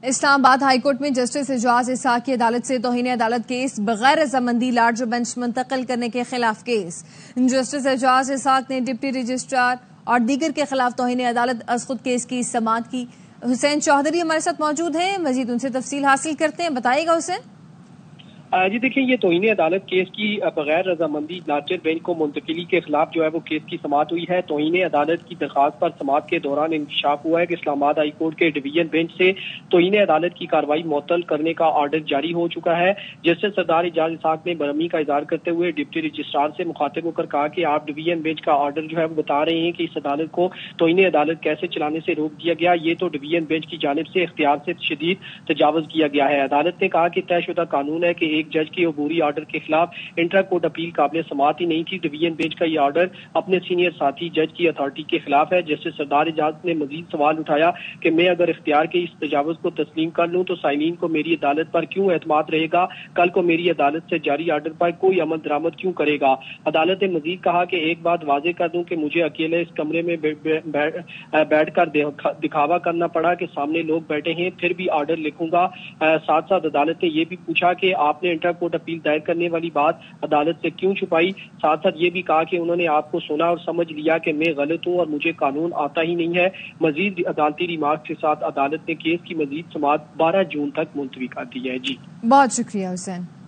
اسلام آباد high court میں justice اعجاز اسحاق کی عدالت سے توہین عدالت کیس بغیر رضامندی لارجر بینچ منتقل کرنے کے خلاف کیس۔ جسٹس اعجاز اسحاق نے ڈپٹی رجسٹرار اور دیگر کے خلاف توہین عدالت از خود کیس کی سماعت کی۔ حسین چوہدری ہمارے ساتھ موجود ہیں، مزید ان سے تفصیل حاصل کرتے ہیں، بتائیے گا حسین۔ جی دیکھیں، یہ توہین عدالت کیس کی بغیر رضامندی لارجر بینچ کو منتقلی کے خلاف جو ہے وہ کیس کی سماعت ہوئی ہے۔ توہین عدالت کی درخواست پر سماعت کے دوران انکشاف ہوا ہے کہ اسلام آباد ہائی کورٹ کے ڈویژن بینچ سے توہین عدالت کی کارروائی معطل کرنے کا آرڈر جاری ہو چکا ہے۔ جسٹس سردار اعجاز اسحاق نے برہمی کا اظہار کرتے ہوئے ڈپٹی رجسٹرار سے مخاطب ہو کر کہا کہ آپ ڈویژن بینچ کا آرڈر جو ہے وہ بتا رہے ہیں کہ اس عدالت کو توہین عدالت کیسے چلانے سے روک دیا گیا، یہ تو ڈویژن بینچ کی جانب سے اختیار سے شدید تجاوز کیا گیا ہے۔ عدالت نے کہا کہ طے شدہ قانون ہے کہ ایک جج کے عبوری آرڈر کے خلاف انٹرا کورٹ اپیل قابل سماعت ہی نہیں تھی۔ ڈویژن بینچ کا یہ آرڈر اپنے سینئر ساتھی جج کی اتھارٹی کے خلاف ہے۔ جسٹس سردار اعجاز نے مزید سوال اٹھایا کہ میں اگر اختیار کے اس تجاوز کو تسلیم کر لوں تو سائلین کو میری عدالت پر کیوں اعتماد رہے گا، کل کو میری عدالت سے جاری آرڈر پر کوئی عمل درآمد کیوں کرے گا۔ عدالت نے مزید کہا کہ ایک بات واضح کر دوں کہ مجھے اکیلے اس کمرے میں بیٹھ کر دکھاوا کرنا پڑا کہ سامنے لوگ بیٹھے ہیں، پھر بھی آرڈر لکھوں گا۔ ساتھ ساتھ عدالت نے یہ بھی پوچھا کہ آپ نے انٹرا کورٹ اپیل دائر کرنے والی بات عدالت سے کیوں چھپائی۔ ساتھ ساتھ یہ بھی کہا کہ انہوں نے آپ کو سنا اور سمجھ لیا کہ میں غلط ہوں اور مجھے قانون آتا ہی نہیں ہے۔ مزید عدالتی ریمارک کے ساتھ عدالت نے کیس کی مزید سماعت 12 جون تک ملتوی کر دی ہے۔ جی بہت شکریہ حسین۔